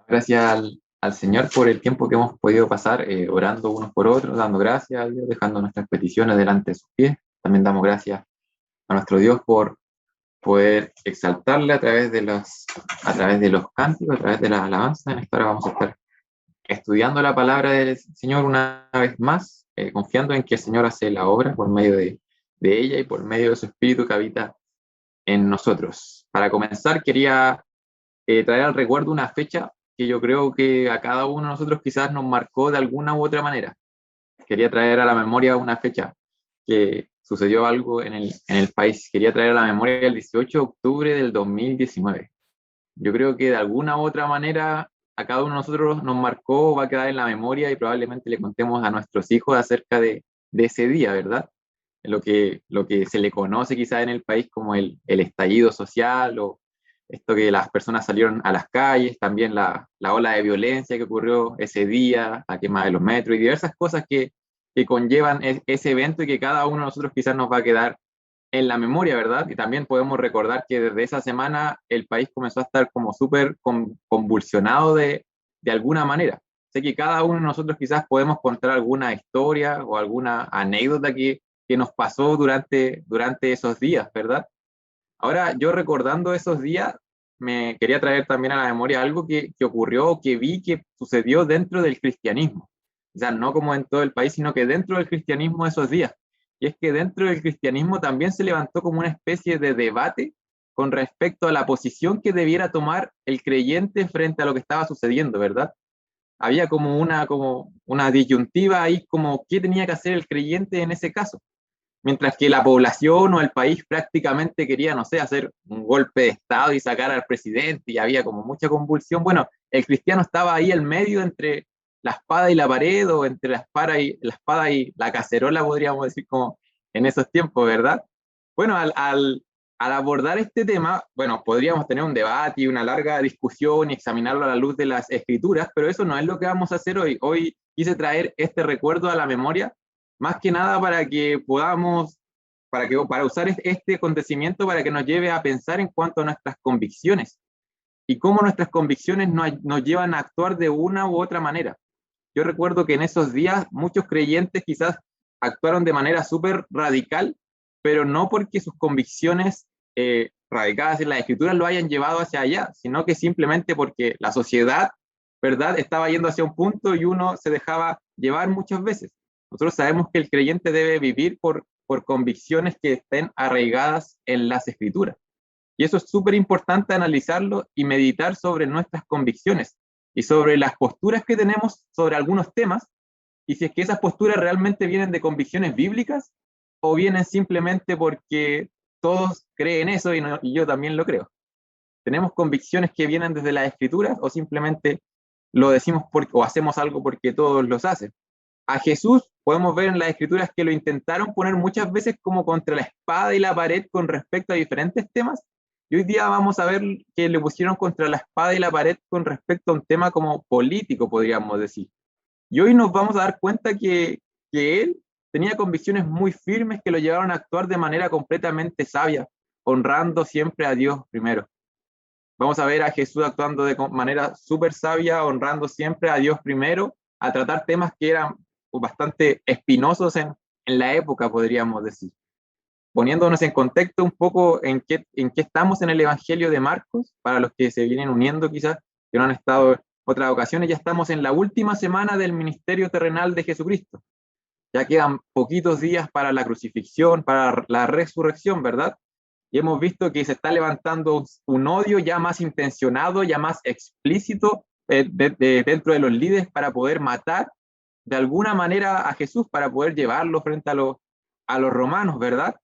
gracias al Señor por el tiempo que hemos podido pasar orando unos por otros, dando gracias a Dios, dejando nuestras peticiones delante de sus pies. También damos gracias a nuestro Dios por poder exaltarle a través de los cánticos, a través de las alabanzas. En esta hora vamos a estar estudiando la palabra del Señor una vez más, confiando en que el Señor hace la obra por medio de ella y por medio de su Espíritu que habita en nosotros. Para comenzar, quería traer al recuerdo una fecha que yo creo que a cada uno de nosotros quizás nos marcó de alguna u otra manera. Quería traer a la memoria una fecha que sucedió algo en el país. Quería traer a la memoria el 18 de octubre del 2019. Yo creo que de alguna u otra manera a cada uno de nosotros nos marcó, va a quedar en la memoria y probablemente le contemos a nuestros hijos acerca de ese día, ¿verdad? Lo que se le conoce quizás en el país como el estallido social o esto que las personas salieron a las calles, también la ola de violencia que ocurrió ese día, la quema de los metros y diversas cosas que conllevan ese evento y que cada uno de nosotros quizás nos va a quedar en la memoria, ¿verdad? Y también podemos recordar que desde esa semana el país comenzó a estar como súper convulsionado de alguna manera. Sé que cada uno de nosotros quizás podemos contar alguna historia o alguna anécdota que nos pasó durante esos días, ¿verdad? Ahora, yo recordando esos días, me quería traer también a la memoria algo que ocurrió, que vi que sucedió dentro del cristianismo. O sea, no como en todo el país, sino que dentro del cristianismo esos días. Y es que dentro del cristianismo también se levantó como una especie de debate con respecto a la posición que debiera tomar el creyente frente a lo que estaba sucediendo, ¿verdad? Había como una disyuntiva ahí, como qué tenía que hacer el creyente en ese caso, mientras que la población o el país prácticamente quería, no sé, hacer un golpe de Estado y sacar al presidente y había como mucha convulsión. Bueno, el cristiano estaba ahí en medio entre la espada y la pared o entre la espada y la cacerola, podríamos decir, como en esos tiempos, ¿verdad? Bueno, al abordar este tema, bueno, podríamos tener un debate y una larga discusión y examinarlo a la luz de las escrituras, pero eso no es lo que vamos a hacer hoy. Hoy quise traer este recuerdo a la memoria más que nada para que podamos, para usar este acontecimiento para que nos lleve a pensar en cuanto a nuestras convicciones y cómo nuestras convicciones nos llevan a actuar de una u otra manera. Yo recuerdo que en esos días muchos creyentes quizás actuaron de manera súper radical, pero no porque sus convicciones radicadas en las escrituras lo hayan llevado hacia allá, sino que simplemente porque la sociedad, ¿verdad?, estaba yendo hacia un punto y uno se dejaba llevar muchas veces. Nosotros sabemos que el creyente debe vivir por convicciones que estén arraigadas en las escrituras. Y eso es súper importante analizarlo y meditar sobre nuestras convicciones y sobre las posturas que tenemos sobre algunos temas y si es que esas posturas realmente vienen de convicciones bíblicas o vienen simplemente porque todos creen eso y yo también lo creo. ¿Tenemos convicciones que vienen desde las escrituras o simplemente lo decimos o hacemos algo porque todos los hacen? A Jesús podemos ver en las escrituras que lo intentaron poner muchas veces como contra la espada y la pared con respecto a diferentes temas. Y hoy día vamos a ver que le pusieron contra la espada y la pared con respecto a un tema como político, podríamos decir. Y hoy nos vamos a dar cuenta que él tenía convicciones muy firmes que lo llevaron a actuar de manera completamente sabia, honrando siempre a Dios primero. Vamos a ver a Jesús actuando de manera súper sabia, honrando siempre a Dios primero, a tratar temas que eran bastante espinosos en la época, podríamos decir. Poniéndonos en contexto un poco en qué estamos en el Evangelio de Marcos, para los que se vienen uniendo quizás, que no han estado en otras ocasiones, ya estamos en la última semana del ministerio terrenal de Jesucristo. Ya quedan poquitos días para la crucifixión, para la resurrección, ¿verdad? Y hemos visto que se está levantando un odio ya más intencionado, ya más explícito dentro de los líderes para poder matar de alguna manera a Jesús, para poder llevarlo frente a los romanos, ¿verdad?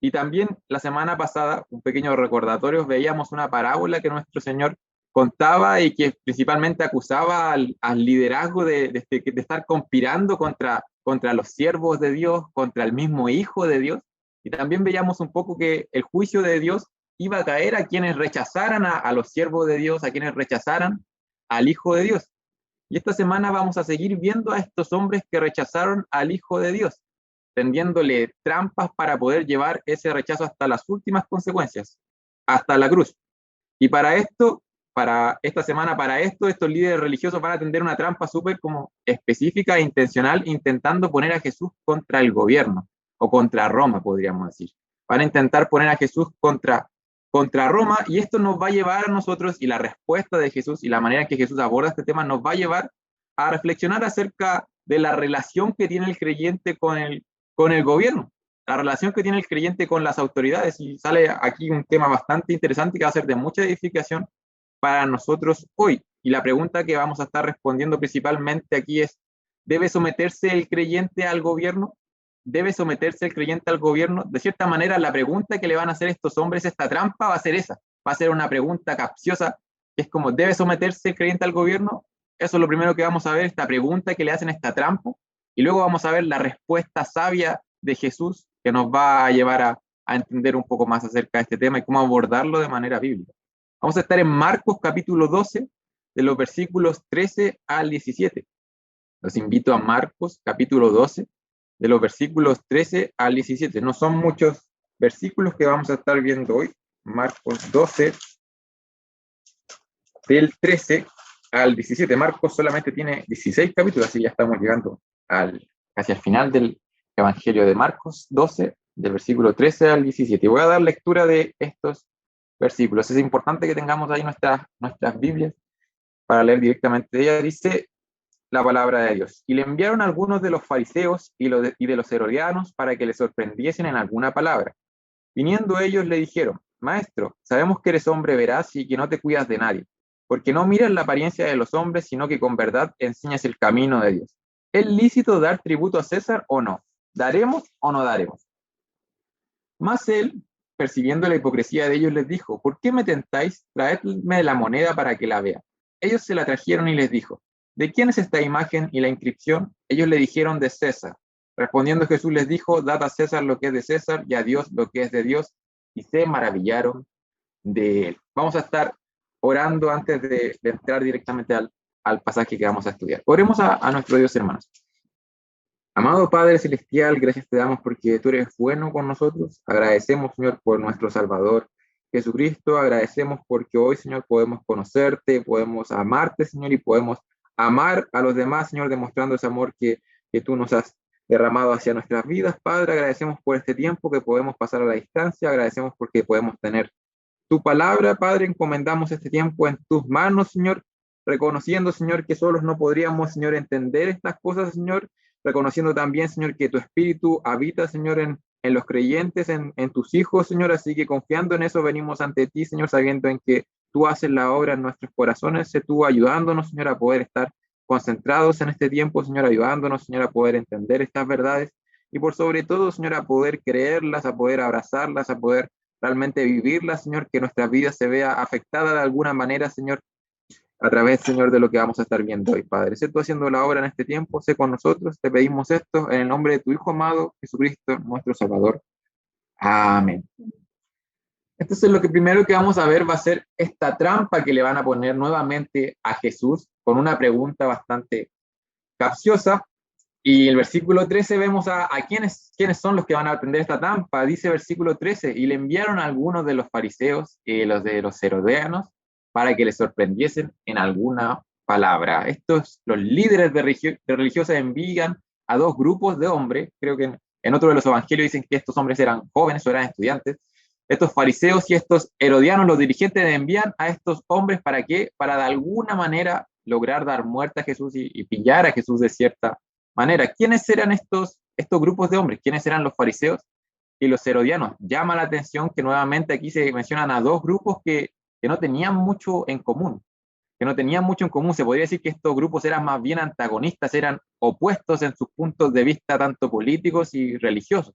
Y también la semana pasada, un pequeño recordatorio, veíamos una parábola que nuestro Señor contaba y que principalmente acusaba al liderazgo de estar conspirando contra los siervos de Dios, contra el mismo Hijo de Dios. Y también veíamos un poco que el juicio de Dios iba a caer a quienes rechazaran a los siervos de Dios, a quienes rechazaran al Hijo de Dios. Y esta semana vamos a seguir viendo a estos hombres que rechazaron al Hijo de Dios, tendiéndole trampas para poder llevar ese rechazo hasta las últimas consecuencias, hasta la cruz. Y para esto, para esta semana, para esto, estos líderes religiosos van a tender una trampa súper como específica e intencional, intentando poner a Jesús contra el gobierno, o contra Roma, podríamos decir. Van a intentar poner a Jesús contra Roma, y esto nos va a llevar a nosotros, y la respuesta de Jesús, y la manera en que Jesús aborda este tema, nos va a llevar a reflexionar acerca de la relación que tiene el creyente con el gobierno, la relación que tiene el creyente con las autoridades, y sale aquí un tema bastante interesante que va a ser de mucha edificación para nosotros hoy. Y la pregunta que vamos a estar respondiendo principalmente aquí es, ¿debe someterse el creyente al gobierno? ¿Debe someterse el creyente al gobierno? De cierta manera, la pregunta que le van a hacer estos hombres, esta trampa, va a ser esa. Va a ser una pregunta capciosa, que es como, ¿debe someterse el creyente al gobierno? Eso es lo primero que vamos a ver, esta pregunta que le hacen, esta trampa. Y luego vamos a ver la respuesta sabia de Jesús, que nos va a llevar a entender un poco más acerca de este tema y cómo abordarlo de manera bíblica. Vamos a estar en Marcos capítulo 12, de los versículos 13 al 17. Los invito a Marcos capítulo 12, de los versículos 13 al 17. No son muchos versículos que vamos a estar viendo hoy. Marcos 12, del 13 al 17. Marcos solamente tiene 16 capítulos, así ya estamos llegando casi al final del Evangelio de Marcos 12, del versículo 13 al 17. Voy a dar lectura de estos versículos. Es importante que tengamos ahí nuestras Biblias para leer directamente de ella. Dice la palabra de Dios: y le enviaron algunos de los fariseos y de los herodianos para que le sorprendiesen en alguna palabra. Viniendo ellos le dijeron: Maestro, sabemos que eres hombre veraz y que no te cuidas de nadie, porque no miras la apariencia de los hombres, sino que con verdad enseñas el camino de Dios. ¿Es lícito dar tributo a César o no? ¿Daremos o no daremos? Mas él, percibiendo la hipocresía de ellos, les dijo: ¿por qué me tentáis? Traedme la moneda para que la vea. Ellos se la trajeron y les dijo: ¿de quién es esta imagen y la inscripción? Ellos le dijeron: de César. Respondiendo Jesús les dijo: dad a César lo que es de César y a Dios lo que es de Dios. Y se maravillaron de él. Vamos a estar orando antes de entrar directamente al pasaje que vamos a estudiar. Oremos a nuestro Dios, hermanos. Amado Padre Celestial, gracias te damos porque tú eres bueno con nosotros. Agradecemos, Señor, por nuestro Salvador Jesucristo. Agradecemos porque hoy, Señor, podemos conocerte, podemos amarte, Señor, y podemos amar a los demás, Señor, demostrando ese amor que tú nos has derramado hacia nuestras vidas. Padre, agradecemos por este tiempo que podemos pasar a la distancia. Agradecemos porque podemos tener tu palabra. Padre, encomendamos este tiempo en tus manos, Señor, reconociendo, Señor, que solos no podríamos, Señor, entender estas cosas, Señor, reconociendo también, Señor, que tu Espíritu habita, Señor, en los creyentes, en tus hijos, Señor, así que confiando en eso venimos ante ti, Señor, sabiendo en que tú haces la obra en nuestros corazones, sé tú ayudándonos, Señor, a poder estar concentrados en este tiempo, Señor, ayudándonos, Señor, a poder entender estas verdades y por sobre todo, Señor, a poder creerlas, a poder abrazarlas, a poder realmente vivirlas, Señor, que nuestra vida se vea afectada de alguna manera, Señor, a través, Señor, de lo que vamos a estar viendo hoy, Padre. Sé tú haciendo la obra en este tiempo, sé con nosotros, te pedimos esto en el nombre de tu Hijo amado, Jesucristo, nuestro Salvador. Amén. Entonces, lo que primero que vamos a ver va a ser esta trampa que le van a poner nuevamente a Jesús con una pregunta bastante capciosa. Y el versículo 13 vemos a quiénes son los que van a atender esta trampa. Dice versículo 13, y le enviaron a algunos de los fariseos y los de los herodianos para que les sorprendiesen en alguna palabra. Los líderes de religiosos envían a dos grupos de hombres. Creo que en otro de los evangelios dicen que estos hombres eran jóvenes o eran estudiantes. Estos fariseos y estos herodianos, los dirigentes, envían a estos hombres ¿para qué? Para de alguna manera lograr dar muerte a Jesús y pillar a Jesús de cierta manera. ¿Quiénes eran estos grupos de hombres? ¿Quiénes eran los fariseos y los herodianos? Llama la atención que nuevamente aquí se mencionan a dos grupos que no tenían mucho en común, Se podría decir que estos grupos eran más bien antagonistas, eran opuestos en sus puntos de vista tanto políticos y religiosos.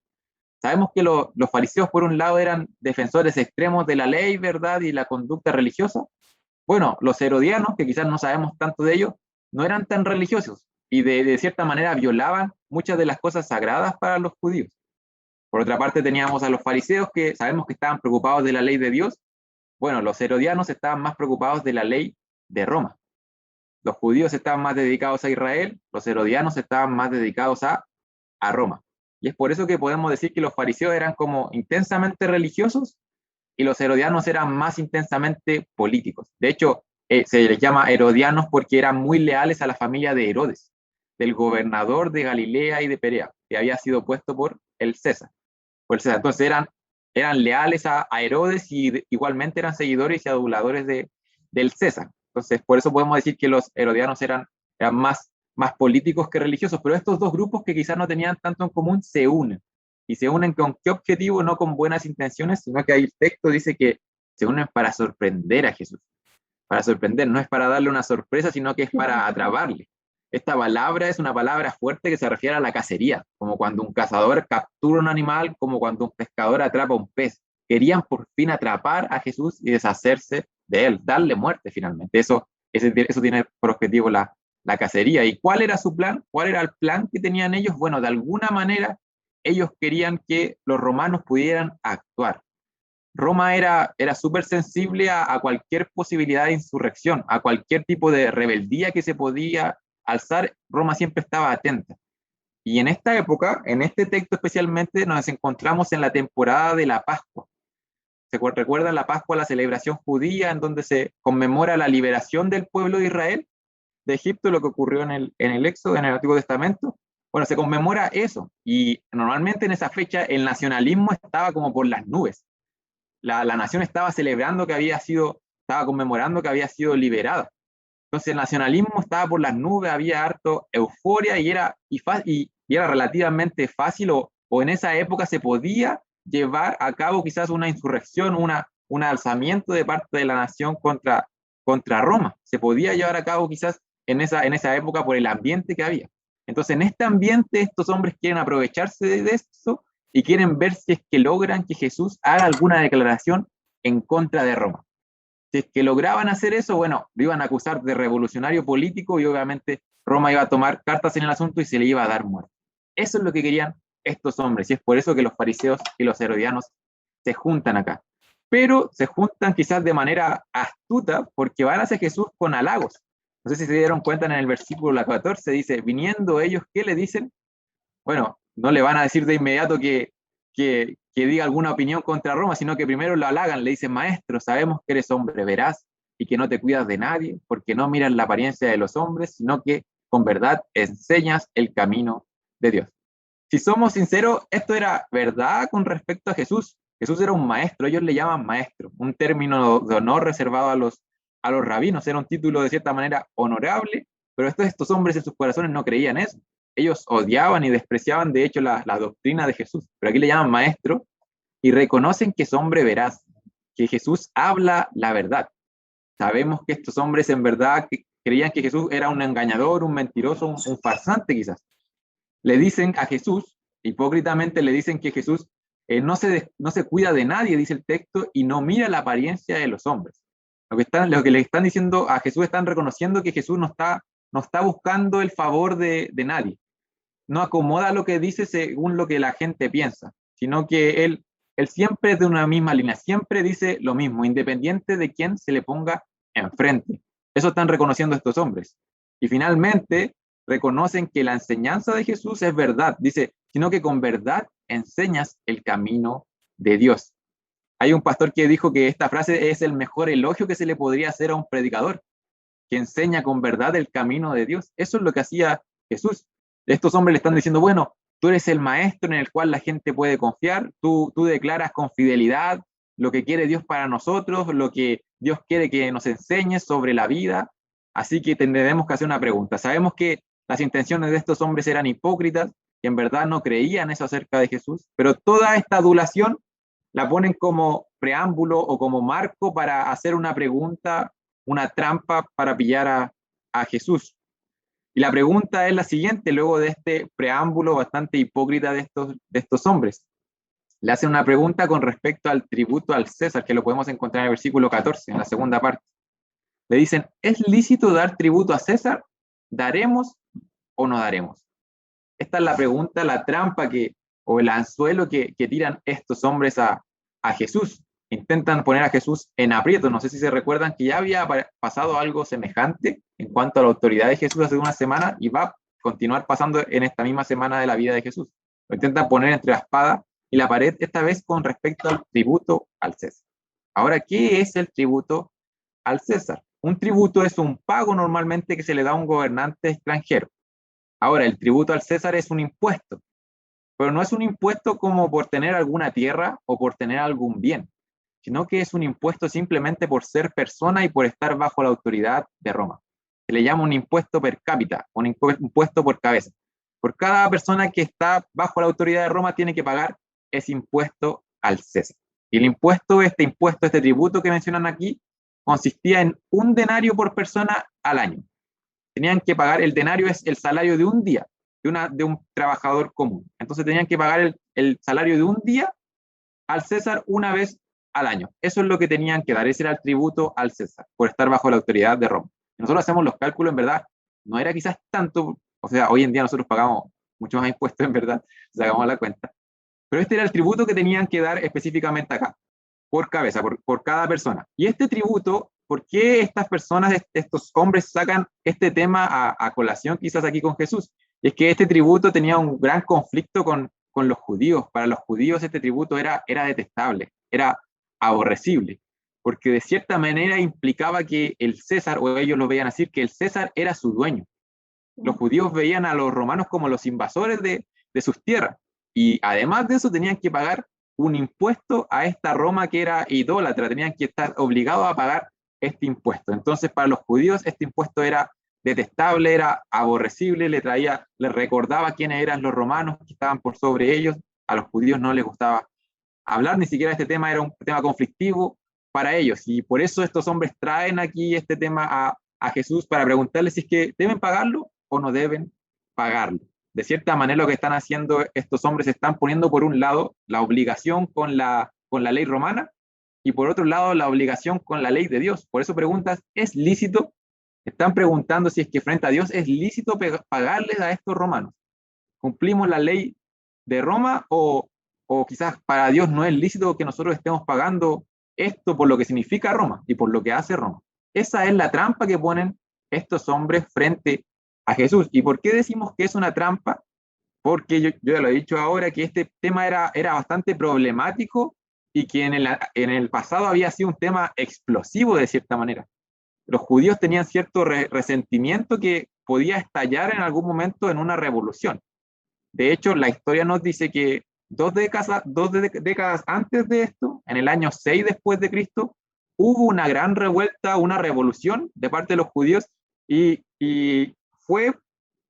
Sabemos que los fariseos, por un lado, eran defensores extremos de la ley, ¿verdad? Y la conducta religiosa. Bueno, los herodianos, que quizás no sabemos tanto de ellos, no eran tan religiosos y de cierta manera violaban muchas de las cosas sagradas para los judíos. Por otra parte, teníamos a los fariseos que sabemos que estaban preocupados de la ley de Dios. Bueno, los herodianos estaban más preocupados de la ley de Roma. Los judíos estaban más dedicados a Israel, los herodianos estaban más dedicados a Roma. Y es por eso que podemos decir que los fariseos eran como intensamente religiosos y los herodianos eran más intensamente políticos. De hecho, se les llama herodianos porque eran muy leales a la familia de Herodes, del gobernador de Galilea y de Perea, que había sido puesto por el César. Entonces eran leales a Herodes y igualmente eran seguidores y aduladores del César. Entonces, por eso podemos decir que los herodianos eran más políticos que religiosos, pero estos dos grupos que quizás no tenían tanto en común se unen. ¿Y se unen con qué objetivo? No con buenas intenciones, sino que ahí el texto dice que se unen para sorprender a Jesús. Para sorprender, no es para darle una sorpresa, sino que es para atraparle. Esta palabra es una palabra fuerte que se refiere a la cacería, como cuando un cazador captura un animal, como cuando un pescador atrapa un pez. Querían por fin atrapar a Jesús y deshacerse de él, darle muerte finalmente. Eso tiene por objetivo la cacería. ¿Y cuál era su plan? ¿Cuál era el plan que tenían ellos? Bueno, de alguna manera ellos querían que los romanos pudieran actuar. Roma era súper sensible a cualquier posibilidad de insurrección, a cualquier tipo de rebeldía que se podía alzar. Roma siempre estaba atenta. Y en esta época, en este texto especialmente, nos encontramos en la temporada de la Pascua. ¿Se recuerdan la Pascua, la celebración judía en donde se conmemora la liberación del pueblo de Israel de Egipto, lo que ocurrió en el Éxodo, en el Antiguo Testamento? Bueno, se conmemora eso. Y normalmente en esa fecha el nacionalismo estaba como por las nubes. La nación estaba celebrando estaba conmemorando que había sido liberada. Entonces el nacionalismo estaba por las nubes, había harto euforia y era relativamente fácil o en esa época se podía llevar a cabo quizás una insurrección, un alzamiento de parte de la nación contra Roma. Se podía llevar a cabo quizás en esa época por el ambiente que había. Entonces en este ambiente estos hombres quieren aprovecharse de eso y quieren ver si es que logran que Jesús haga alguna declaración en contra de Roma. Si es que lograban hacer eso, bueno, lo iban a acusar de revolucionario político y obviamente Roma iba a tomar cartas en el asunto y se le iba a dar muerte. Eso es lo que querían estos hombres y es por eso que los fariseos y los herodianos se juntan acá. Pero se juntan quizás de manera astuta porque van hacia Jesús con halagos. No sé si se dieron cuenta en el versículo 14, dice, viniendo ellos, ¿qué le dicen? Bueno, no le van a decir de inmediato que diga alguna opinión contra Roma, sino que primero lo halagan, le dicen, maestro, sabemos que eres hombre veraz y que no te cuidas de nadie, porque no miras la apariencia de los hombres, sino que con verdad enseñas el camino de Dios. Si somos sinceros, esto era verdad con respecto a Jesús. Jesús era un maestro, ellos le llaman maestro, un término de honor reservado a los rabinos, era un título de cierta manera honorable, pero estos hombres en sus corazones no creían eso. Ellos odiaban y despreciaban de hecho la doctrina de Jesús, pero aquí le llaman maestro y reconocen que es hombre veraz, que Jesús habla la verdad. Sabemos que estos hombres en verdad creían que Jesús era un engañador, un mentiroso, un farsante quizás. Le dicen a Jesús, hipócritamente le dicen que Jesús no se cuida de nadie, dice el texto, y no mira la apariencia de los hombres. Lo que le están diciendo a Jesús, están reconociendo que Jesús no está buscando el favor de nadie. No acomoda lo que dice según lo que la gente piensa, sino que él siempre es de una misma línea, siempre dice lo mismo, independiente de quién se le ponga enfrente. Eso están reconociendo estos hombres. Y finalmente reconocen que la enseñanza de Jesús es verdad, dice, sino que con verdad enseñas el camino de Dios. Hay un pastor que dijo que esta frase es el mejor elogio que se le podría hacer a un predicador, que enseña con verdad el camino de Dios. Eso es lo que hacía Jesús. Estos hombres le están diciendo, bueno, tú eres el maestro en el cual la gente puede confiar, tú declaras con fidelidad lo que quiere Dios para nosotros, lo que Dios quiere que nos enseñes sobre la vida, así que tendremos que hacer una pregunta. Sabemos que las intenciones de estos hombres eran hipócritas, que en verdad no creían eso acerca de Jesús, pero toda esta adulación la ponen como preámbulo o como marco para hacer una pregunta, una trampa para pillar a Jesús. Y la pregunta es la siguiente, luego de este preámbulo bastante hipócrita de estos hombres. Le hacen una pregunta con respecto al tributo al César, que lo podemos encontrar en el versículo 14, en la segunda parte. Le dicen, ¿es lícito dar tributo a César? ¿Daremos o no daremos? Esta es la pregunta, la trampa o el anzuelo que tiran estos hombres a Jesús. Intentan poner a Jesús en aprieto. No sé si se recuerdan que ya había pasado algo semejante en cuanto a la autoridad de Jesús hace una semana y va a continuar pasando en esta misma semana de la vida de Jesús. Lo intentan poner entre la espada y la pared, esta vez con respecto al tributo al César. Ahora, ¿qué es el tributo al César? Un tributo es un pago normalmente que se le da a un gobernante extranjero. Ahora, el tributo al César es un impuesto, pero no es un impuesto como por tener alguna tierra o por tener algún bien, sino que es un impuesto simplemente por ser persona y por estar bajo la autoridad de Roma. Se le llama un impuesto per cápita, un impuesto por cabeza. Por cada persona que está bajo la autoridad de Roma tiene que pagar ese impuesto al César. Y el impuesto, este tributo que mencionan aquí, consistía en un denario por persona al año. Tenían que pagar, el denario es el salario de un día, de un trabajador común. Entonces tenían que pagar el salario de un día al César una vez al año. Eso es lo que tenían que dar, ese era el tributo al César, por estar bajo la autoridad de Roma. Nosotros hacemos los cálculos, en verdad, no era quizás tanto, o sea, hoy en día nosotros pagamos mucho más impuestos, en verdad, si sacamos la cuenta. Pero este era el tributo que tenían que dar específicamente acá, por cabeza, por cada persona. Y este tributo, ¿por qué estas personas, estos hombres sacan este tema a colación quizás aquí con Jesús? Y es que este tributo tenía un gran conflicto con los judíos. Para los judíos este tributo era detestable, era aborrecible, porque de cierta manera implicaba que el César, o ellos lo veían así, que el César era su dueño. Los judíos veían a los romanos como los invasores de sus tierras, y además de eso tenían que pagar un impuesto a esta Roma que era idólatra, tenían que estar obligados a pagar este impuesto. Entonces para los judíos este impuesto era detestable, era aborrecible, les recordaba quiénes eran los romanos que estaban por sobre ellos. A los judíos no les gustaba hablar, ni siquiera este tema era un tema conflictivo para ellos, y por eso estos hombres traen aquí este tema a Jesús para preguntarle si es que deben pagarlo o no deben pagarlo. De cierta manera lo que están haciendo estos hombres, están poniendo por un lado la obligación con la ley romana y por otro lado la obligación con la ley de Dios. Por eso preguntas, ¿es lícito? Están preguntando si es que frente a Dios es lícito pagarles a estos romanos. ¿Cumplimos la ley de Roma o quizás para Dios no es lícito que nosotros estemos pagando esto por lo que significa Roma y por lo que hace Roma? Esa es la trampa que ponen estos hombres frente a Jesús. ¿Y por qué decimos que es una trampa? Porque yo ya lo he dicho ahora, que este tema era bastante problemático y que en el pasado había sido un tema explosivo de cierta manera. Los judíos tenían cierto resentimiento que podía estallar en algún momento en una revolución. De hecho, la historia nos dice que dos décadas antes de esto, en el año 6 después de Cristo, hubo una gran revuelta, una revolución de parte de los judíos y fue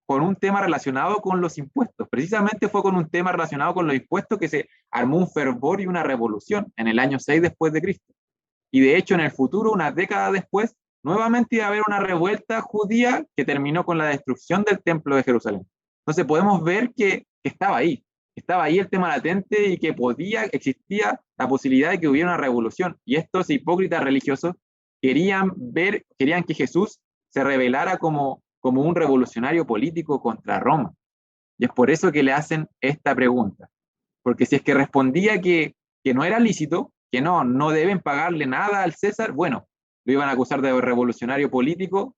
con un tema relacionado con los impuestos. Precisamente fue con un tema relacionado con los impuestos que se armó un fervor y una revolución en el año 6 después de Cristo. Y de hecho, en el futuro, una década después, nuevamente iba a haber una revuelta judía que terminó con la destrucción del templo de Jerusalén. Entonces podemos ver que estaba ahí el tema latente y que existía la posibilidad de que hubiera una revolución. Y estos hipócritas religiosos querían que Jesús se revelara como un revolucionario político contra Roma. Y es por eso que le hacen esta pregunta. Porque si es que respondía que no era lícito, que no deben pagarle nada al César, bueno, lo iban a acusar de revolucionario político,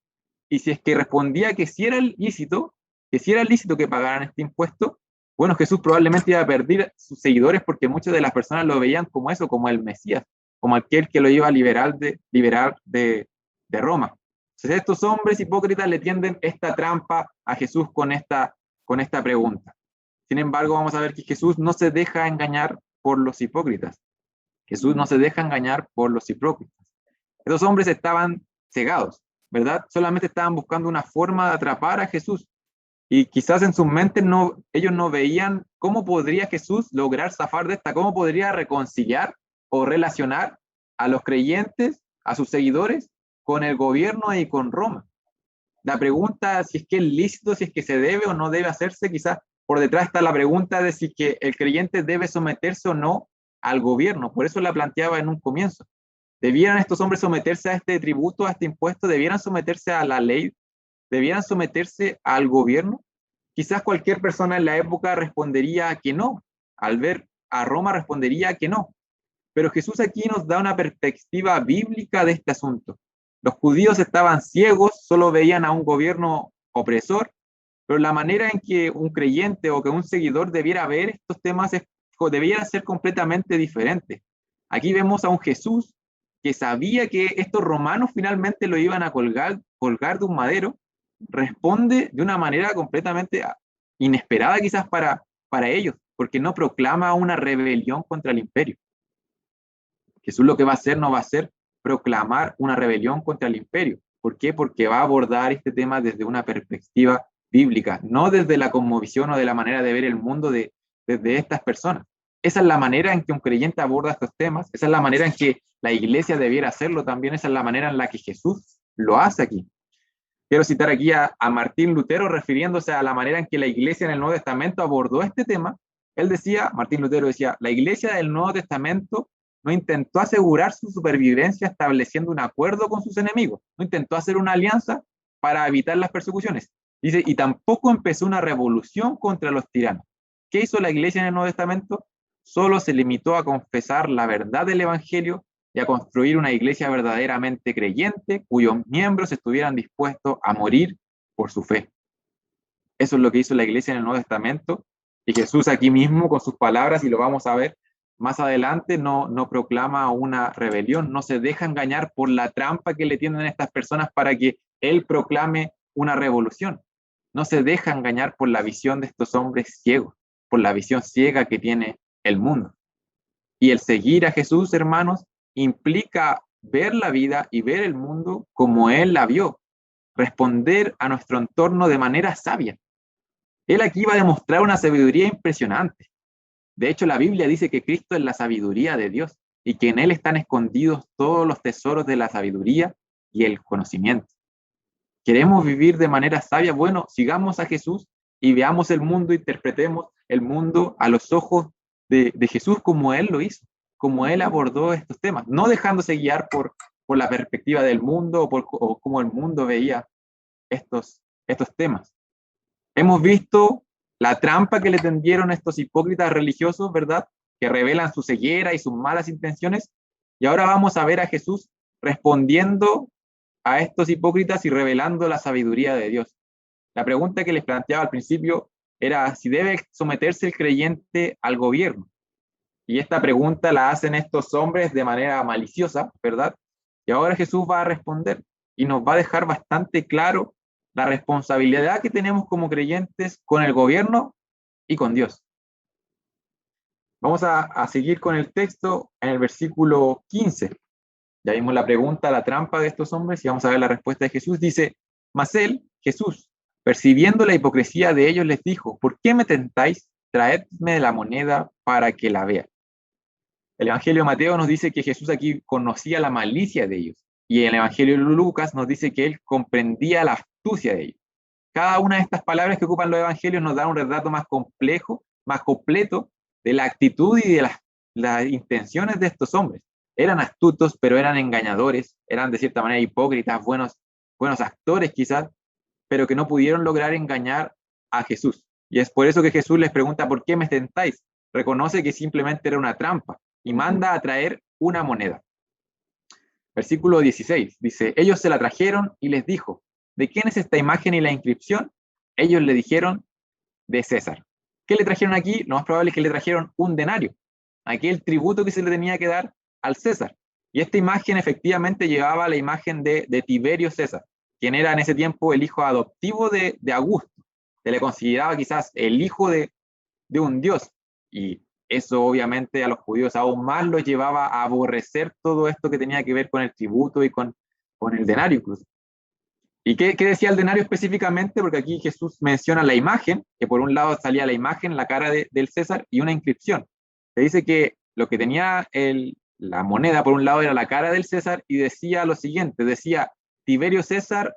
y si es que respondía que sí era lícito, que pagaran este impuesto, bueno, Jesús probablemente iba a perder sus seguidores porque muchas de las personas lo veían como eso, como el Mesías, como aquel que lo iba a liberar de Roma. Entonces estos hombres hipócritas le tienden esta trampa a Jesús con esta pregunta. Sin embargo, vamos a ver que Jesús no se deja engañar por los hipócritas. Jesús no se deja engañar por los hipócritas. Estos hombres estaban cegados, ¿verdad? Solamente estaban buscando una forma de atrapar a Jesús. Y quizás en sus mentes ellos no veían cómo podría Jesús lograr zafar de esta, cómo podría reconciliar o relacionar a los creyentes, a sus seguidores, con el gobierno y con Roma. La pregunta si es que es lícito, si es que se debe o no debe hacerse, quizás por detrás está la pregunta de si que el creyente debe someterse o no al gobierno. Por eso la planteaba en un comienzo. ¿Debieran estos hombres someterse a este tributo, a este impuesto? ¿Debieran someterse a la ley? ¿Debieran someterse al gobierno? Quizás cualquier persona en la época respondería que no. Al ver a Roma respondería que no. Pero Jesús aquí nos da una perspectiva bíblica de este asunto. Los judíos estaban ciegos, solo veían a un gobierno opresor, pero la manera en que un creyente o que un seguidor debiera ver estos temas debiera ser completamente diferente. Aquí vemos a un Jesús que sabía que estos romanos finalmente lo iban a colgar de un madero, responde de una manera completamente inesperada quizás para ellos, porque no proclama una rebelión contra el imperio. Jesús lo que va a hacer no va a ser proclamar una rebelión contra el imperio. ¿Por qué? Porque va a abordar este tema desde una perspectiva bíblica, no desde la cosmovisión o de la manera de ver el mundo desde estas personas. Esa es la manera en que un creyente aborda estos temas, esa es la manera en que la iglesia debiera hacerlo también, esa es la manera en la que Jesús lo hace aquí. Quiero citar aquí a Martín Lutero refiriéndose a la manera en que la iglesia en el Nuevo Testamento abordó este tema. Él decía, Martín Lutero decía, la iglesia del Nuevo Testamento no intentó asegurar su supervivencia estableciendo un acuerdo con sus enemigos, no intentó hacer una alianza para evitar las persecuciones. Dice, y tampoco empezó una revolución contra los tiranos. ¿Qué hizo la iglesia en el Nuevo Testamento? Solo se limitó a confesar la verdad del Evangelio y a construir una iglesia verdaderamente creyente, cuyos miembros estuvieran dispuestos a morir por su fe. Eso es lo que hizo la iglesia en el Nuevo Testamento, y Jesús aquí mismo, con sus palabras, y lo vamos a ver más adelante, no proclama una rebelión, no se deja engañar por la trampa que le tienen estas personas para que él proclame una revolución. No se deja engañar por la visión de estos hombres ciegos, por la visión ciega que tiene el mundo. Y el seguir a Jesús, hermanos, implica ver la vida y ver el mundo como Él la vio, responder a nuestro entorno de manera sabia. Él aquí va a demostrar una sabiduría impresionante. De hecho, la Biblia dice que Cristo es la sabiduría de Dios y que en Él están escondidos todos los tesoros de la sabiduría y el conocimiento. ¿Queremos vivir de manera sabia? Bueno, sigamos a Jesús y veamos el mundo, interpretemos el mundo a los ojos de Jesús como Él lo hizo, como Él abordó estos temas, no dejándose guiar por la perspectiva del mundo o cómo el mundo veía estos temas. Hemos visto la trampa que le tendieron estos hipócritas religiosos, ¿verdad? Que revelan su ceguera y sus malas intenciones. Y ahora vamos a ver a Jesús respondiendo a estos hipócritas y revelando la sabiduría de Dios. La pregunta que les planteaba al principio era si debe someterse el creyente al gobierno. Y esta pregunta la hacen estos hombres de manera maliciosa, ¿verdad? Y ahora Jesús va a responder y nos va a dejar bastante claro la responsabilidad que tenemos como creyentes con el gobierno y con Dios. Vamos a seguir con el texto en el versículo 15. Ya vimos la pregunta, la trampa de estos hombres, y vamos a ver la respuesta de Jesús. Dice, mas él, Jesús, percibiendo la hipocresía de ellos, les dijo, ¿por qué me tentáis? Traedme la moneda para que la vea. El Evangelio de Mateo nos dice que Jesús aquí conocía la malicia de ellos, y el Evangelio de Lucas nos dice que él comprendía la astucia de ellos. Cada una de estas palabras que ocupan los evangelios nos da un retrato más complejo, más completo de la actitud y de las intenciones de estos hombres. Eran astutos, pero eran engañadores, eran de cierta manera hipócritas, buenos actores quizás, pero que no pudieron lograr engañar a Jesús. Y es por eso que Jesús les pregunta, ¿por qué me tentáis? Reconoce que simplemente era una trampa y manda a traer una moneda. Versículo 16 dice, ellos se la trajeron y les dijo, ¿de quién es esta imagen y la inscripción? Ellos le dijeron, de César. ¿Qué le trajeron aquí? Lo más probable es que le trajeron un denario, aquel tributo que se le tenía que dar al César. Y esta imagen efectivamente llevaba la imagen de Tiberio César, quien era en ese tiempo el hijo adoptivo de Augusto. Se le consideraba quizás el hijo de un dios. Y eso obviamente a los judíos aún más los llevaba a aborrecer todo esto que tenía que ver con el tributo y con el denario incluso. ¿Y qué decía el denario específicamente? Porque aquí Jesús menciona la imagen, que por un lado salía la imagen, la cara del César, y una inscripción. Se dice que lo que tenía la moneda por un lado era la cara del César y decía lo siguiente, decía Tiberio César,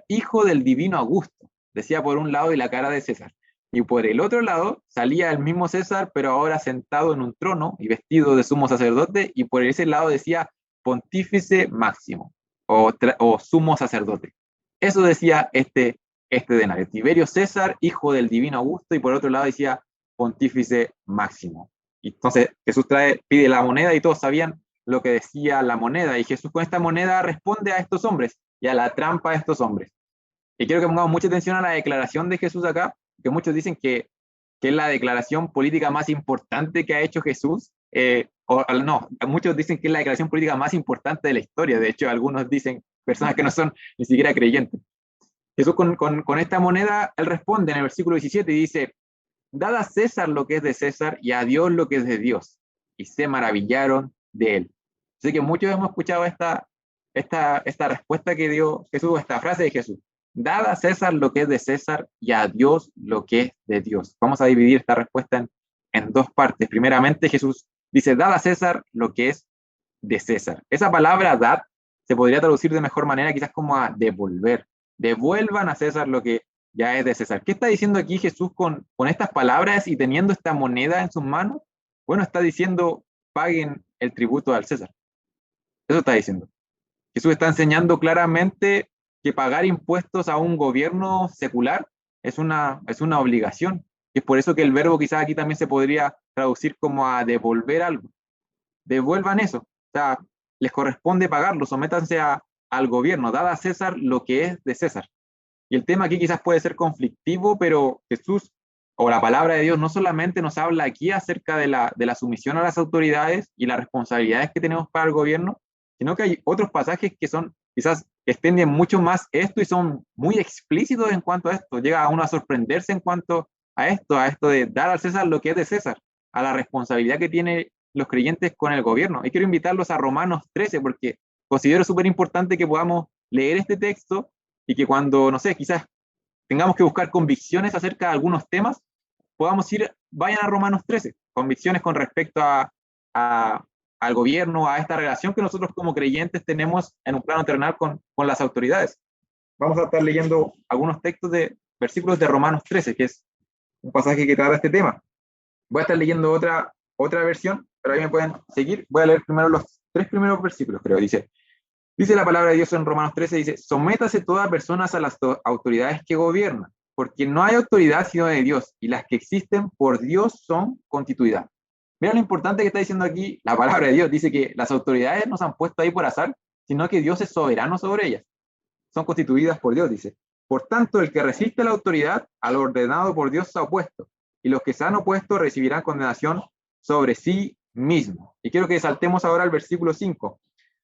hijo del divino Augusto. Decía por un lado y la cara de César. Y por el otro lado salía el mismo César, pero ahora sentado en un trono y vestido de sumo sacerdote, y por ese lado decía Pontífice Máximo. O sumo sacerdote. Eso decía este denario. Tiberio César, hijo del divino Augusto, y por otro lado decía Pontífice Máximo. Y entonces Jesús pide la moneda y todos sabían lo que decía la moneda, y Jesús con esta moneda responde a estos hombres y a la trampa de estos hombres. Y quiero que pongamos mucha atención a la declaración de Jesús acá, que muchos dicen que es la declaración política más importante que ha hecho Jesús no, muchos dicen que es la declaración política más importante de la historia. De hecho, algunos dicen, personas que no son ni siquiera creyentes. Jesús con esta moneda, él responde en el versículo 17 y dice, dad a César lo que es de César y a Dios lo que es de Dios. Y se maravillaron de él. Así que muchos hemos escuchado esta respuesta que dio Jesús, esta frase de Jesús. Dad a César lo que es de César y a Dios lo que es de Dios. Vamos a dividir esta respuesta en dos partes. Primeramente, Jesús dice, dad a César lo que es de César. Esa palabra dad se podría traducir de mejor manera quizás como a devolver. Devuelvan a César lo que ya es de César. ¿Qué está diciendo aquí Jesús con estas palabras y teniendo esta moneda en sus manos? Bueno, está diciendo, paguen el tributo al César. Eso está diciendo. Jesús está enseñando claramente que pagar impuestos a un gobierno secular es una obligación. Y es por eso que el verbo quizás aquí también se podría traducir como a devolver algo. Devuelvan eso. O sea, les corresponde pagarlo, sométanse al gobierno, dad a César lo que es de César. Y el tema aquí quizás puede ser conflictivo, pero Jesús o la palabra de Dios no solamente nos habla aquí acerca de la sumisión a las autoridades y las responsabilidades que tenemos para el gobierno, sino que hay otros pasajes que son quizás extienden mucho más esto y son muy explícitos en cuanto a esto. Llega a uno a sorprenderse en cuanto a esto de dar al César lo que es de César, a la responsabilidad que tienen los creyentes con el gobierno. Y quiero invitarlos a Romanos 13 porque considero súper importante que podamos leer este texto y que cuando, no sé, quizás tengamos que buscar convicciones acerca de algunos temas, podamos vayan a Romanos 13, convicciones con respecto al gobierno, a esta relación que nosotros como creyentes tenemos en un plano terrenal con las autoridades. Vamos a estar leyendo algunos textos de versículos de Romanos 13, que es un pasaje que trata este tema. Voy a estar leyendo otra versión, pero ahí me pueden seguir. Voy a leer primero los 3 primeros versículos, creo. Dice la palabra de Dios en Romanos 13, dice, sométase toda personas a las autoridades que gobiernan, porque no hay autoridad sino de Dios, y las que existen por Dios son constituidas. Mira lo importante que está diciendo aquí la palabra de Dios. Dice que las autoridades no se han puesto ahí por azar, sino que Dios es soberano sobre ellas. Son constituidas por Dios, dice. Por tanto, el que resiste la autoridad, al ordenado por Dios se ha opuesto, y los que se han opuesto recibirán condenación sobre sí mismo. Y quiero que saltemos ahora al versículo 5.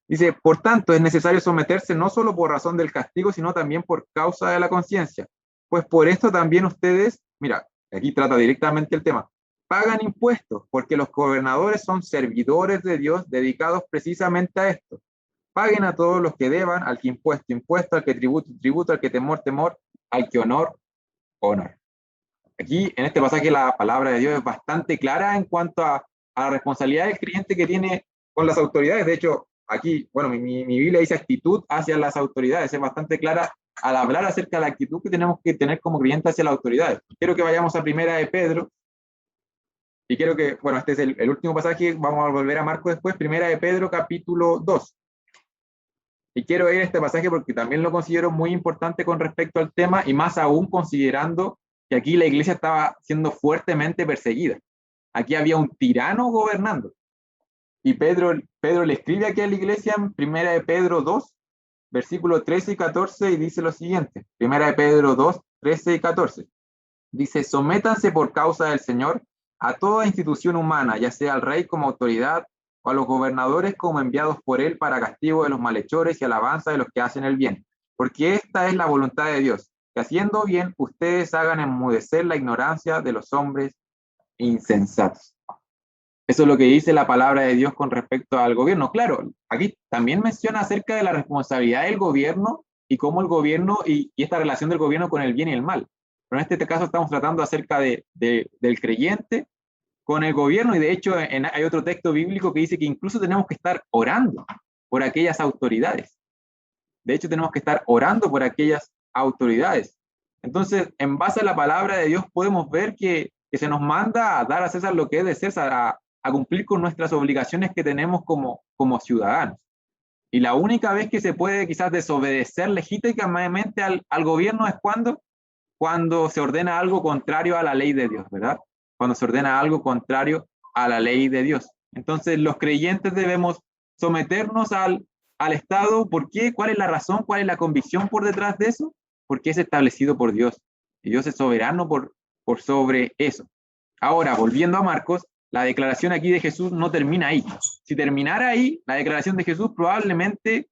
Dice, por tanto, es necesario someterse no solo por razón del castigo, sino también por causa de la conciencia. Pues por esto también ustedes, mira, aquí trata directamente el tema, pagan impuestos, porque los gobernadores son servidores de Dios dedicados precisamente a esto. Paguen a todos los que deban, al que impuesto, al que tributo, al que temor, al que honor. Aquí, en este pasaje, la palabra de Dios es bastante clara en cuanto a la responsabilidad del creyente que tiene con las autoridades. De hecho, aquí, bueno, mi Biblia dice actitud hacia las autoridades. Es bastante clara al hablar acerca de la actitud que tenemos que tener como creyentes hacia las autoridades. Quiero que vayamos a Primera de Pedro. Y quiero que, bueno, este es el último pasaje. Vamos a volver a Marcos después. Primera de Pedro, capítulo 2. Y quiero ir a este pasaje porque también lo considero muy importante con respecto al tema y más aún considerando que aquí la iglesia estaba siendo fuertemente perseguida. Aquí había un tirano gobernando. Y Pedro le escribe aquí a la iglesia en Primera de Pedro 2, versículos 13 y 14, y dice lo siguiente. Primera de Pedro 2, 13 y 14. Dice, sométanse por causa del Señor a toda institución humana, ya sea al rey como autoridad o a los gobernadores como enviados por él para castigo de los malhechores y alabanza de los que hacen el bien. Porque esta es la voluntad de Dios, que haciendo bien ustedes hagan enmudecer la ignorancia de los hombres insensatos. Eso es lo que dice la palabra de Dios con respecto al gobierno. Claro, aquí también menciona acerca de la responsabilidad del gobierno y cómo el gobierno y esta relación del gobierno con el bien y el mal. Pero en este caso estamos tratando acerca del creyente con el gobierno y de hecho hay otro texto bíblico que dice que incluso tenemos que estar orando por aquellas autoridades. De hecho, tenemos que estar orando por aquellas autoridades. Entonces, en base a la palabra de Dios podemos ver que se nos manda a dar a César lo que es de César, a cumplir con nuestras obligaciones que tenemos como ciudadanos. Y la única vez que se puede quizás desobedecer legítimamente al gobierno es cuando se ordena algo contrario a la ley de Dios, ¿verdad? Cuando se ordena algo contrario a la ley de Dios. Entonces, los creyentes debemos someternos al Estado. ¿Por qué? ¿Cuál es la razón? ¿Cuál es la convicción por detrás de eso? Porque es establecido por Dios. Y Dios es soberano por sobre eso. Ahora, volviendo a Marcos, la declaración aquí de Jesús no termina ahí. Si terminara ahí, la declaración de Jesús, probablemente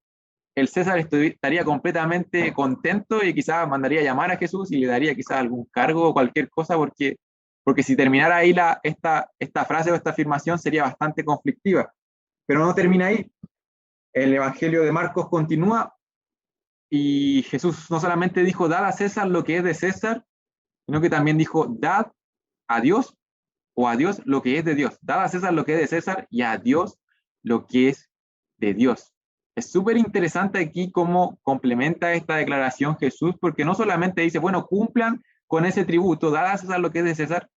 el César estaría completamente contento y quizás mandaría a llamar a Jesús y le daría quizás algún cargo o cualquier cosa, porque si terminara ahí esta frase o esta afirmación sería bastante conflictiva. Pero no termina ahí. El Evangelio de Marcos continúa y Jesús no solamente dijo, dad a César lo que es de César, sino que también dijo, dad a Dios o a Dios lo que es de Dios. Dad a César lo que es de César y a Dios lo que es de Dios. Es súper interesante aquí cómo complementa esta declaración Jesús, porque no solamente dice, bueno, cumplan con ese tributo, dad a César lo que es de César,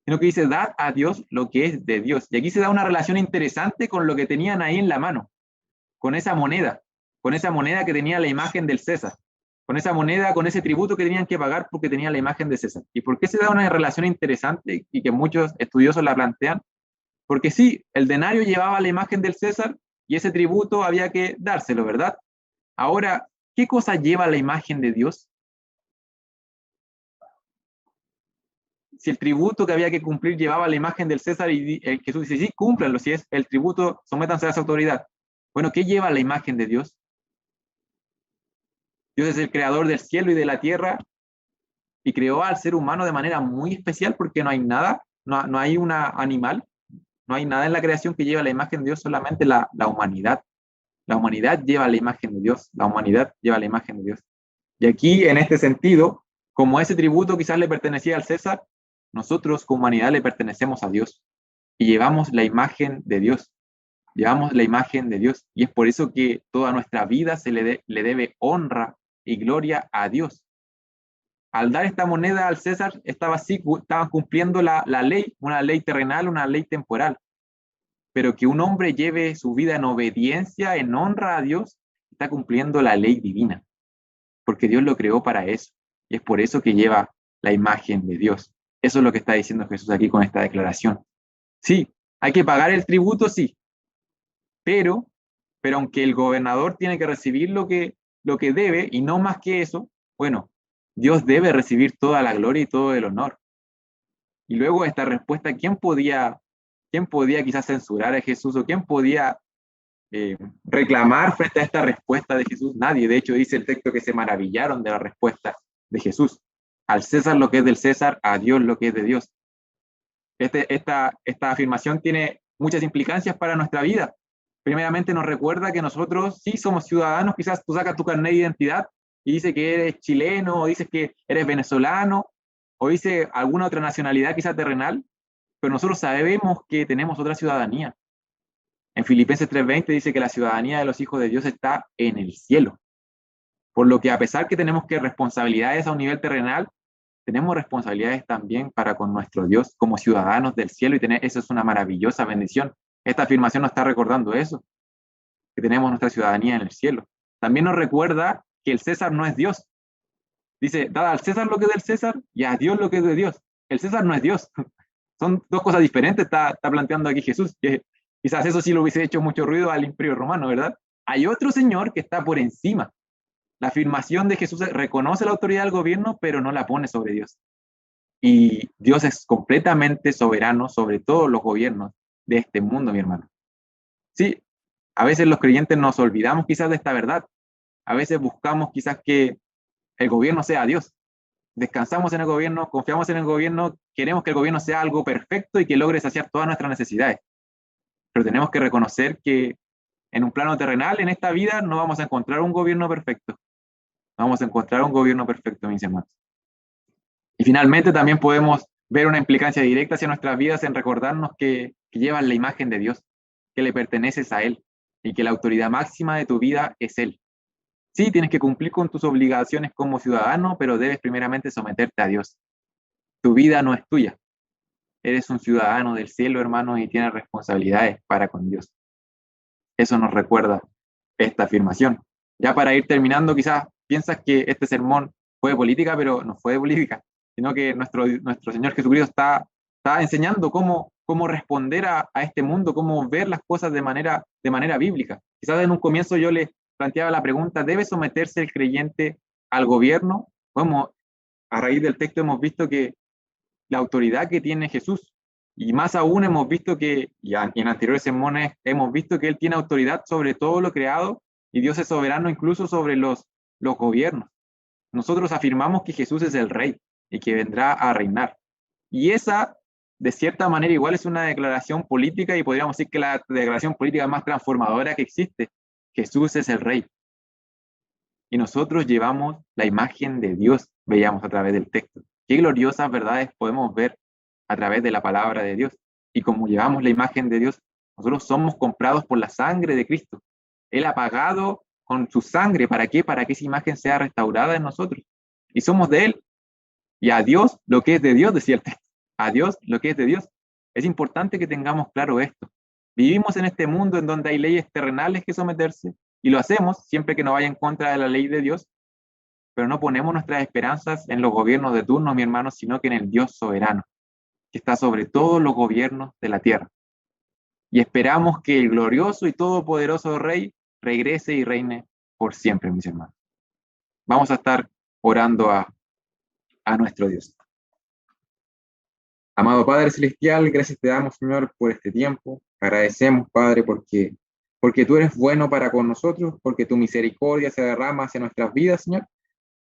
sino que dice, dad a Dios lo que es de Dios. Y aquí se da una relación interesante con lo que tenían ahí en la mano, con esa moneda que tenía la imagen del César, con esa moneda, con ese tributo que tenían que pagar porque tenía la imagen de César. ¿Y por qué se da una relación interesante y que muchos estudiosos la plantean? Porque sí, el denario llevaba la imagen del César y ese tributo había que dárselo, ¿verdad? Ahora, ¿qué cosa lleva la imagen de Dios? Si el tributo que había que cumplir llevaba la imagen del César y Jesús dice, sí, cúmplanlo, si es el tributo, sométanse a esa autoridad. Bueno, ¿qué lleva la imagen de Dios? Dios es el creador del cielo y de la tierra y creó al ser humano de manera muy especial porque no hay nada, no hay un animal, no hay nada en la creación que lleve la imagen de Dios, solamente la humanidad. La humanidad lleva la imagen de Dios, la humanidad lleva la imagen de Dios. Y aquí, en este sentido, como ese tributo quizás le pertenecía al César, nosotros como humanidad le pertenecemos a Dios y llevamos la imagen de Dios. Llevamos la imagen de Dios y es por eso que toda nuestra vida le debe honra y gloria a Dios. Al dar esta moneda al César, estaban cumpliendo la ley, una ley terrenal, una ley temporal. Pero que un hombre lleve su vida en obediencia, en honra a Dios, está cumpliendo la ley divina, porque Dios lo creó para eso. Y es por eso que lleva la imagen de Dios. Eso es lo que está diciendo Jesús aquí con esta declaración. Sí, hay que pagar el tributo, sí, pero, pero aunque el gobernador tiene que recibir lo que debe y no más que eso, bueno, Dios debe recibir toda la gloria y todo el honor. Y luego esta respuesta, quién podía quizás censurar a Jesús o quién podía reclamar frente a esta respuesta de Jesús? Nadie. De hecho, dice el texto que se maravillaron de la respuesta de Jesús. Al César lo que es del César, a Dios lo que es de Dios. Esta afirmación tiene muchas implicancias para nuestra vida. Primeramente nos recuerda que nosotros sí somos ciudadanos, quizás tú sacas tu carnet de identidad y dice que eres chileno, o dices que eres venezolano, o dice alguna otra nacionalidad quizás terrenal, pero nosotros sabemos que tenemos otra ciudadanía. En Filipenses 3:20 dice que la ciudadanía de los hijos de Dios está en el cielo. Por lo que a pesar que tenemos que responsabilidades a un nivel terrenal, tenemos responsabilidades también para con nuestro Dios como ciudadanos del cielo y eso es una maravillosa bendición. Esta afirmación nos está recordando eso, que tenemos nuestra ciudadanía en el cielo. También nos recuerda que el César no es Dios. Dice, dad al César lo que es del César y a Dios lo que es de Dios. El César no es Dios. Son dos cosas diferentes, está planteando aquí Jesús. Que quizás eso sí lo hubiese hecho mucho ruido al Imperio Romano, ¿verdad? Hay otro Señor que está por encima. La afirmación de Jesús reconoce la autoridad del gobierno, pero no la pone sobre Dios. Y Dios es completamente soberano sobre todos los gobiernos de este mundo, mi hermano. Sí, a veces los creyentes nos olvidamos quizás de esta verdad. A veces buscamos quizás que el gobierno sea Dios. Descansamos en el gobierno, confiamos en el gobierno, queremos que el gobierno sea algo perfecto y que logre saciar todas nuestras necesidades. Pero tenemos que reconocer que en un plano terrenal, en esta vida, no vamos a encontrar un gobierno perfecto. No vamos a encontrar un gobierno perfecto, mis hermanos. Y finalmente también podemos ver una implicancia directa hacia nuestras vidas en recordarnos que llevan la imagen de Dios, que le perteneces a Él y que la autoridad máxima de tu vida es Él. Sí, tienes que cumplir con tus obligaciones como ciudadano, pero debes primeramente someterte a Dios. Tu vida no es tuya. Eres un ciudadano del cielo, hermano, y tienes responsabilidades para con Dios. Eso nos recuerda esta afirmación. Ya para ir terminando, quizás piensas que este sermón fue de política, pero no fue de política, sino que nuestro Señor Jesucristo está enseñando cómo responder a este mundo, cómo ver las cosas de manera bíblica. Quizás en un comienzo yo le planteaba la pregunta, ¿debe someterse el creyente al gobierno? Bueno, a raíz del texto hemos visto que la autoridad que tiene Jesús Y más aún hemos visto que, y en anteriores sermones, hemos visto que Él tiene autoridad sobre todo lo creado y Dios es soberano incluso sobre los gobiernos. Nosotros afirmamos que Jesús es el Rey y que vendrá a reinar. Y esa, de cierta manera, igual es una declaración política y podríamos decir que la declaración política más transformadora que existe. Jesús es el Rey. Y nosotros llevamos la imagen de Dios, veíamos a través del texto. Qué gloriosas verdades podemos ver a través de la palabra de Dios. Y como llevamos la imagen de Dios, nosotros somos comprados por la sangre de Cristo. Él ha pagado con su sangre. ¿Para qué? Para que esa imagen sea restaurada en nosotros. Y somos de Él. Y a Dios lo que es de Dios, decía el texto. A Dios lo que es de Dios. Es importante que tengamos claro esto. Vivimos en este mundo en donde hay leyes terrenales que someterse, y lo hacemos siempre que no vaya en contra de la ley de Dios, pero no ponemos nuestras esperanzas en los gobiernos de turno, mi hermano, sino que en el Dios soberano, que está sobre todos los gobiernos de la tierra. Y esperamos que el glorioso y todopoderoso Rey regrese y reine por siempre, mis hermanos. Vamos a estar orando a nuestro Dios. Amado Padre Celestial, gracias te damos, Señor, por este tiempo. Agradecemos, Padre, porque tú eres bueno para con nosotros, porque tu misericordia se derrama hacia nuestras vidas, Señor.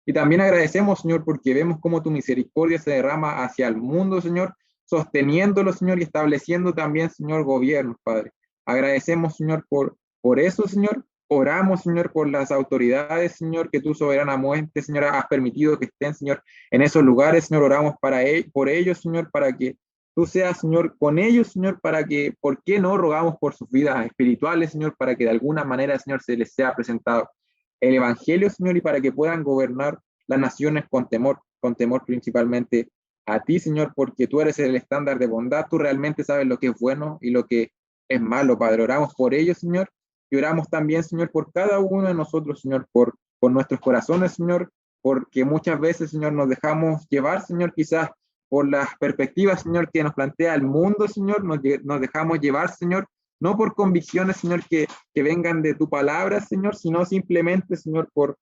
Y también agradecemos, Señor, porque vemos cómo tu misericordia se derrama hacia el mundo, Señor, sosteniéndolo, Señor, y estableciendo también, Señor, gobiernos, Padre. Agradecemos, Señor, por eso, Señor. Oramos, Señor, por las autoridades, Señor, que tú soberanamente, Señor, has permitido que estén, Señor, en esos lugares, Señor. Oramos por ellos, Señor, para que tú seas, Señor, con ellos, Señor, para que, ¿por qué no rogamos por sus vidas espirituales, Señor, para que de alguna manera, Señor, se les sea presentado el Evangelio, Señor, y para que puedan gobernar las naciones con temor principalmente a ti, Señor, porque tú eres el estándar de bondad, tú realmente sabes lo que es bueno y lo que es malo, Padre. Oramos por ellos, Señor, y oramos también, Señor, por cada uno de nosotros, Señor, por nuestros corazones, Señor, porque muchas veces, Señor, nos dejamos llevar, Señor, quizás por las perspectivas, Señor, que nos plantea el mundo, Señor, nos dejamos llevar, Señor, no por convicciones, Señor, que vengan de tu palabra, Señor, sino simplemente, Señor, por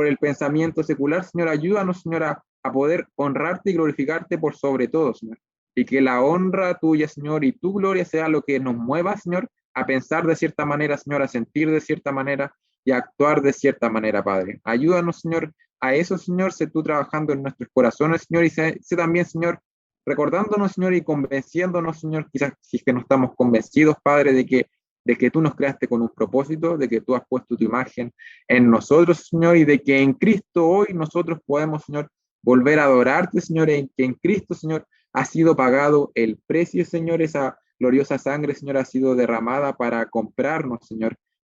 el pensamiento secular. Señor, ayúdanos, Señor, a poder honrarte y glorificarte por sobre todo, Señor. Y que la honra tuya, Señor, y tu gloria sea lo que nos mueva, Señor, a pensar de cierta manera, Señor, a sentir de cierta manera y a actuar de cierta manera, Padre. Ayúdanos, Señor, a eso, Señor, sé tú trabajando en nuestros corazones, Señor, y sé también, Señor, recordándonos, Señor, y convenciéndonos, Señor, quizás si es que no estamos convencidos, Padre, de que tú nos creaste con un propósito, de que tú has puesto tu imagen en nosotros, Señor, y de que en Cristo hoy nosotros podemos, Señor, volver a adorarte, Señor, en que en Cristo, Señor, ha sido pagado el precio, Señor, esa gloriosa sangre, Señor, ha sido derramada para comprarnos, Señor.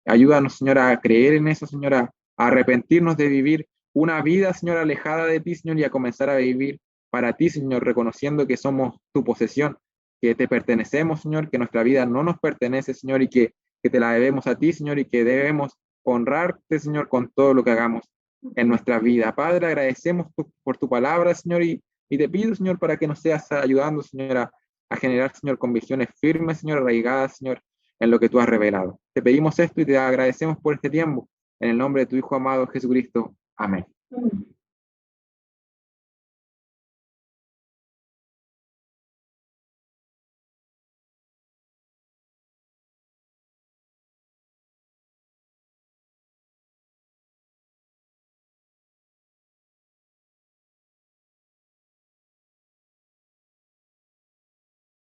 Ayúdanos, Señor, a creer en eso, Señor, a arrepentirnos de vivir una vida, Señor, alejada de ti, Señor, y a comenzar a vivir para ti, Señor, reconociendo que somos tu posesión, que te pertenecemos, Señor, que nuestra vida no nos pertenece, Señor, y que te la debemos a ti, Señor, y que debemos honrarte, Señor, con todo lo que hagamos en nuestra vida. Padre, agradecemos por tu palabra, Señor, y te pido, Señor, para que nos seas ayudando, Señor, a generar, Señor, convicciones firmes, Señor, arraigadas, Señor, en lo que tú has revelado. Te pedimos esto y te agradecemos por este tiempo. En el nombre de tu Hijo amado Jesucristo. Amén.